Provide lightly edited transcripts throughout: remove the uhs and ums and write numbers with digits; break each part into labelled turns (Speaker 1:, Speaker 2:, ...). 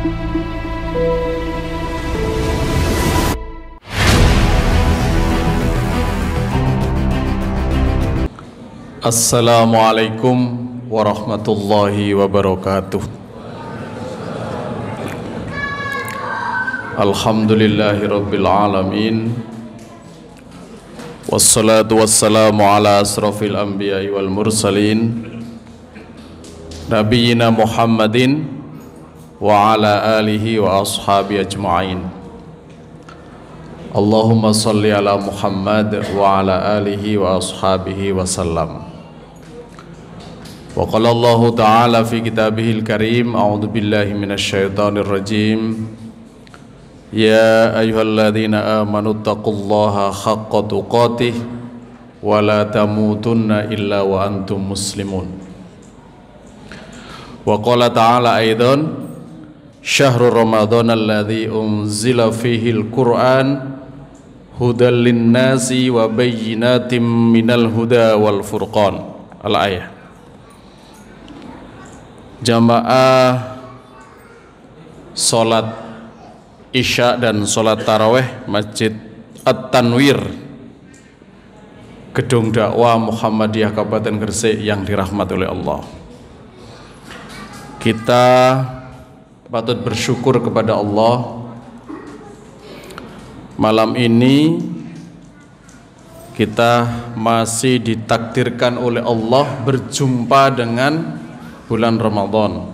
Speaker 1: Assalamualaikum warahmatullahi wabarakatuh. Alhamdulillahi rabbil alamin. Wassalatu wassalamu ala asrafil anbiya'i wal mursalin Nabiyyina Muhammadin wa ala alihi wa ashabi ajma'in. Allahumma salli ala Muhammad wa ala alihi wa ashabihi wa sallam. Wa qala Allahu ta'ala fi kitabihil karim, a'udzu billahi minasy syaithanir rajim. Ya ayyuhalladzina amanu taqullaha haqqa tuqatih wa la tamutunna illa wa antum muslimun. Wa qala ta'ala aidan, syahrul ramadhan alladzi unzila fihil qur'an hudal linnasi wa bayyinatin minal huda wal furqan. Al-ayah. Jamaah sholat isya dan sholat taraweh Masjid At-Tanwir, Gedung Dakwah Muhammadiyah Kabupaten Gresik yang dirahmati oleh Allah. Kita patut bersyukur kepada Allah. Malam ini kita masih ditakdirkan oleh Allah berjumpa dengan bulan Ramadan.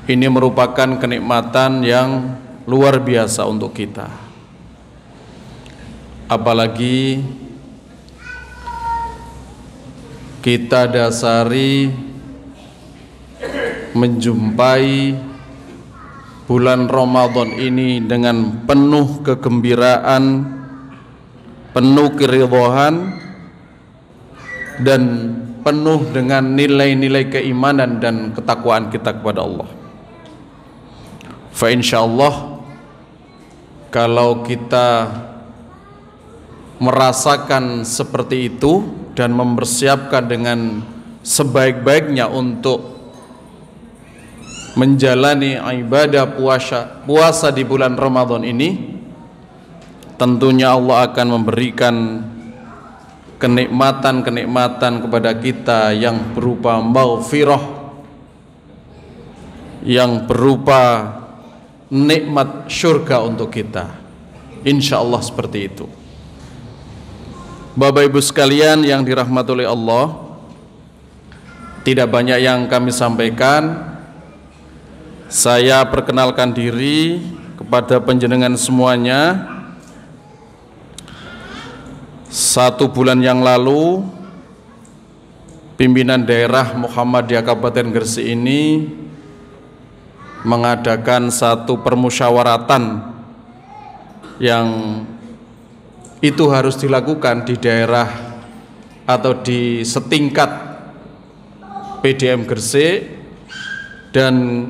Speaker 1: Ini merupakan kenikmatan yang luar biasa untuk kita. Apalagi kita dasari menjumpai bulan Ramadan ini dengan penuh kegembiraan, penuh keridhaan, dan penuh dengan nilai-nilai keimanan dan ketakwaan kita kepada Allah. Fa insyaallah, kalau kita merasakan seperti itu dan mempersiapkan dengan sebaik-baiknya untuk menjalani ibadah puasa di bulan Ramadan ini, tentunya Allah akan memberikan kenikmatan-kenikmatan kepada kita yang berupa maghfirah, yang berupa nikmat syurga untuk kita. Insya Allah seperti itu. Bapak Ibu sekalian yang dirahmati oleh Allah, tidak banyak yang kami sampaikan. Saya perkenalkan diri kepada panjenengan semuanya. 1 bulan yang lalu, pimpinan daerah Muhammadiyah Kabupaten Gresik ini mengadakan satu permusyawaratan yang itu harus dilakukan di daerah atau di setingkat PDM Gresik, dan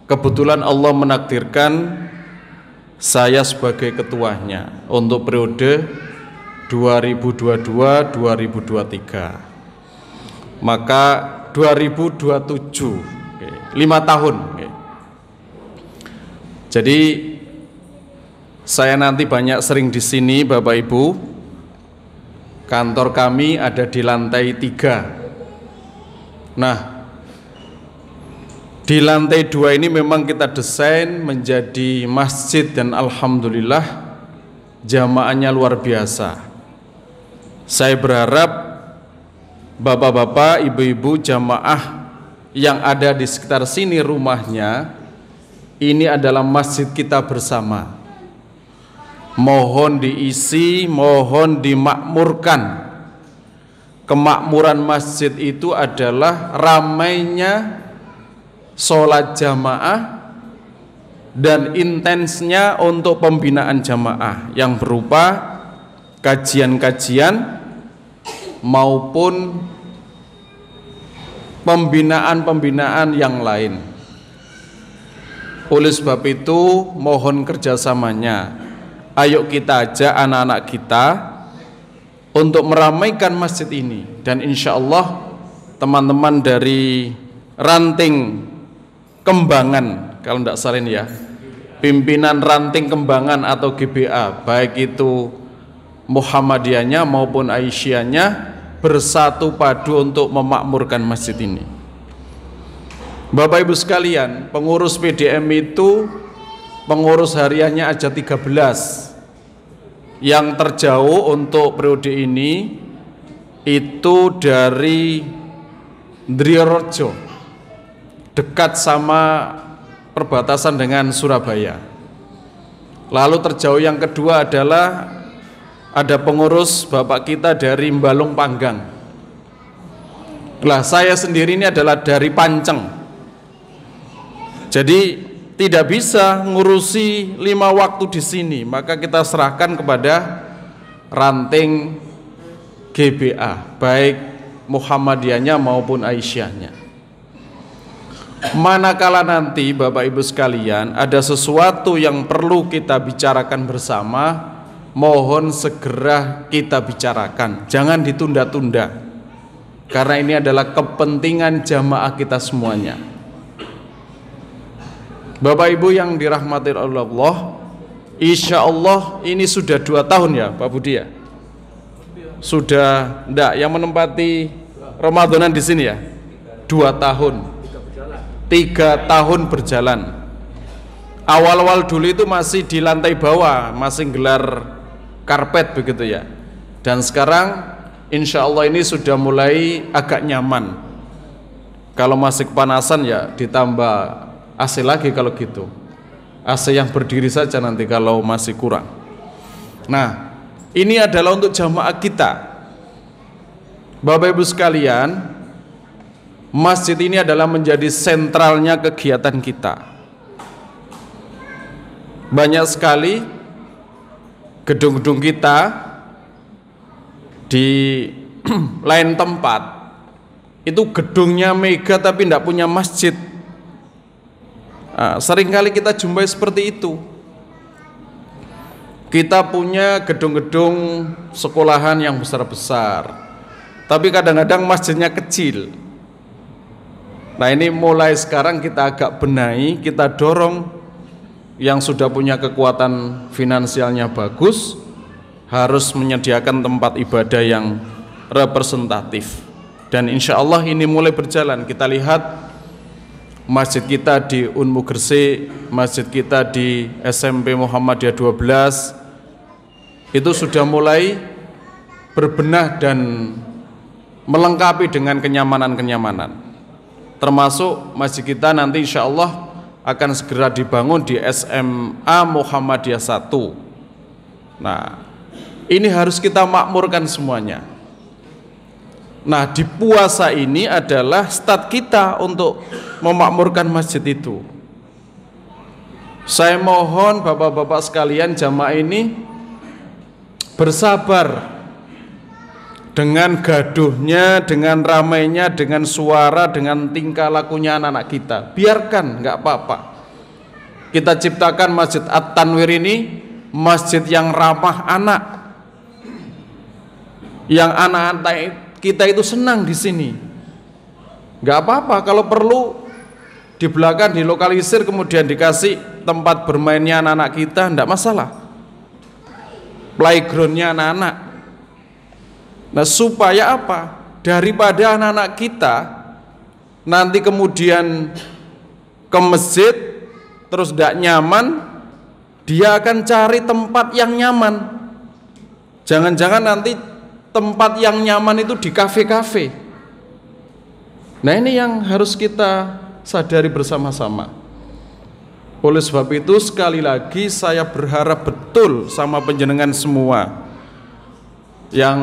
Speaker 1: kebetulan Allah menakdirkan saya sebagai ketuanya untuk periode 2022-2023. Maka 2027, 5 tahun. Jadi saya nanti banyak sering di sini, Bapak Ibu. Kantor kami ada di lantai 3. Nah, di lantai 2 ini memang kita desain menjadi masjid, dan alhamdulillah jamaahnya luar biasa. Saya berharap bapak-bapak, ibu-ibu jamaah yang ada di sekitar sini rumahnya, ini adalah masjid kita bersama. Mohon diisi, mohon dimakmurkan. Kemakmuran masjid itu adalah ramainya sholat jamaah dan intensnya untuk pembinaan jamaah yang berupa kajian-kajian maupun pembinaan-pembinaan yang lain. Oleh sebab itu mohon kerjasamanya. Ayo kita ajak anak-anak kita untuk meramaikan masjid ini, dan insya Allah teman-teman dari ranting Kembangan, kalau tidak salah ini ya, pimpinan ranting Kembangan atau GBA, baik itu Muhammadiyahnya maupun Aisyahnya, bersatu padu untuk memakmurkan masjid ini. Bapak Ibu sekalian, pengurus PDM itu pengurus hariannya aja 13. Yang terjauh untuk periode ini itu dari Driorjo, dekat sama perbatasan dengan Surabaya. Lalu terjauh yang kedua adalah ada pengurus bapak kita dari Mbalung Panggang. Lah saya sendiri ini adalah dari Panceng. Jadi tidak bisa ngurusi 5 waktu di sini, maka kita serahkan kepada ranting GBA, baik Muhammadiyahnya maupun Aisyahnya. Manakala nanti Bapak Ibu sekalian ada sesuatu yang perlu kita bicarakan bersama, mohon segera kita bicarakan, jangan ditunda-tunda, karena ini adalah kepentingan jamaah kita semuanya. Bapak Ibu yang dirahmati Allah, insya Allah ini sudah 2 tahun ya Pak Budi ya? Sudah enggak yang menempati Ramadanan di sini ya? 2 tahun, 3 tahun berjalan. Awal-awal dulu itu masih di lantai bawah, masih gelar karpet begitu ya. Dan sekarang insya Allah ini sudah mulai agak nyaman. Kalau masih kepanasan ya ditambah AC lagi kalau gitu. AC yang berdiri saja nanti kalau masih kurang. Nah, ini adalah untuk jamaah kita. Bapak Ibu sekalian, masjid ini adalah menjadi sentralnya kegiatan kita. Banyak sekali gedung-gedung kita di lain tempat itu gedungnya mega tapi tidak punya masjid. Nah, seringkali kita jumpai seperti itu. Kita punya gedung-gedung sekolahan yang besar-besar, tapi kadang-kadang masjidnya kecil. Nah, ini mulai sekarang kita agak benahi, kita dorong yang sudah punya kekuatan finansialnya bagus harus menyediakan tempat ibadah yang representatif. Dan insya Allah ini mulai berjalan. Kita lihat masjid kita di Unmu Gresik, masjid kita di SMP Muhammadiyah 12 itu sudah mulai berbenah dan melengkapi dengan kenyamanan-kenyamanan. Termasuk masjid kita nanti insya Allah akan segera dibangun di SMA Muhammadiyah 1. Nah, ini harus kita makmurkan semuanya. Nah, di puasa ini adalah start kita untuk memakmurkan masjid itu. Saya mohon bapak-bapak sekalian jamaah ini bersabar dengan gaduhnya, dengan ramainya, dengan suara, dengan tingkah lakunya anak-anak kita. Biarkan, nggak apa-apa. Kita ciptakan Masjid At-Tanwir ini masjid yang ramah anak, yang anak-anak kita itu senang di sini. Nggak apa-apa kalau perlu di belakang dilokalisir kemudian dikasih tempat bermainnya anak-anak kita, nggak masalah. Playgroundnya anak-anak. Nah, supaya apa? Daripada anak-anak kita nanti kemudian ke masjid terus tidak nyaman, dia akan cari tempat yang nyaman. Jangan-jangan nanti tempat yang nyaman itu di kafe-kafe. Nah, ini yang harus kita sadari bersama-sama. Oleh sebab itu sekali lagi saya berharap betul sama panjenengan semua yang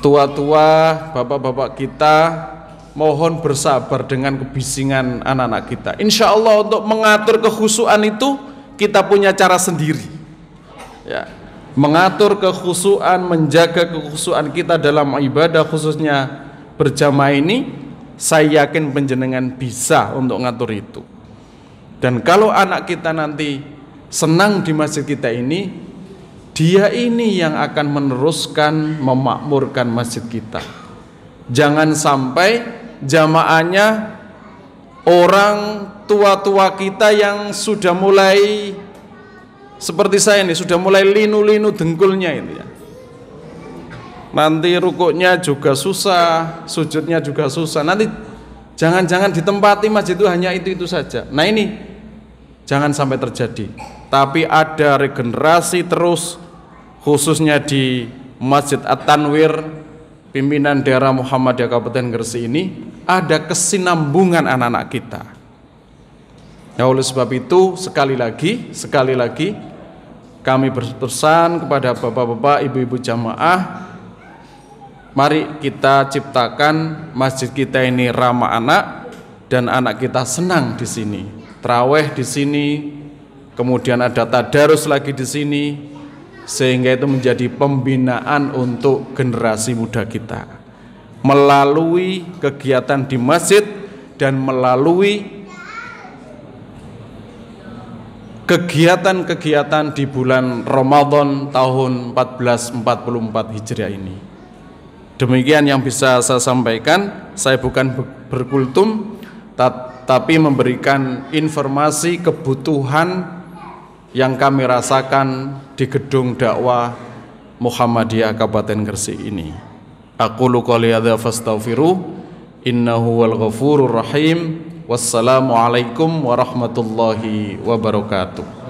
Speaker 1: tua-tua, bapak-bapak kita, mohon bersabar dengan kebisingan anak-anak kita. Insya Allah untuk mengatur kekhusyuan itu kita punya cara sendiri ya. Mengatur kekhusyuan, menjaga kekhusyuan kita dalam ibadah khususnya berjamaah ini, saya yakin panjenengan bisa untuk ngatur itu. Dan kalau anak kita nanti senang di masjid kita ini, dia ini yang akan meneruskan memakmurkan masjid kita. Jangan sampai jamaahnya orang tua-tua kita yang sudah mulai seperti saya ini, sudah mulai linu-linu dengkulnya ini ya. Nanti rukuknya juga susah, sujudnya juga susah. Nanti jangan-jangan ditempati masjid itu hanya itu saja. Nah ini jangan sampai terjadi. Tapi ada regenerasi terus, khususnya di Masjid At-Tanwir, pimpinan daerah Muhammadiyah Kabupaten Gresik ini, ada kesinambungan anak-anak kita. Ya, oleh sebab itu sekali lagi kami berpesan kepada bapak-bapak, ibu-ibu jamaah, mari kita ciptakan masjid kita ini ramah anak dan anak kita senang di sini. Tarawih di sini, kemudian ada tadarus lagi di sini, sehingga itu menjadi pembinaan untuk generasi muda kita melalui kegiatan di masjid dan melalui kegiatan-kegiatan di bulan Ramadan tahun 1444 Hijriah ini. Demikian yang bisa saya sampaikan. Saya bukan berkultum, tapi memberikan informasi kebutuhan yang kami rasakan di gedung dakwah Muhammadiyah Kabupaten Gresik ini. Aqulu qouli hadza fastaghfiru innahu wal ghafurur rahim. Wassalamualaikum warahmatullahi wabarakatuh.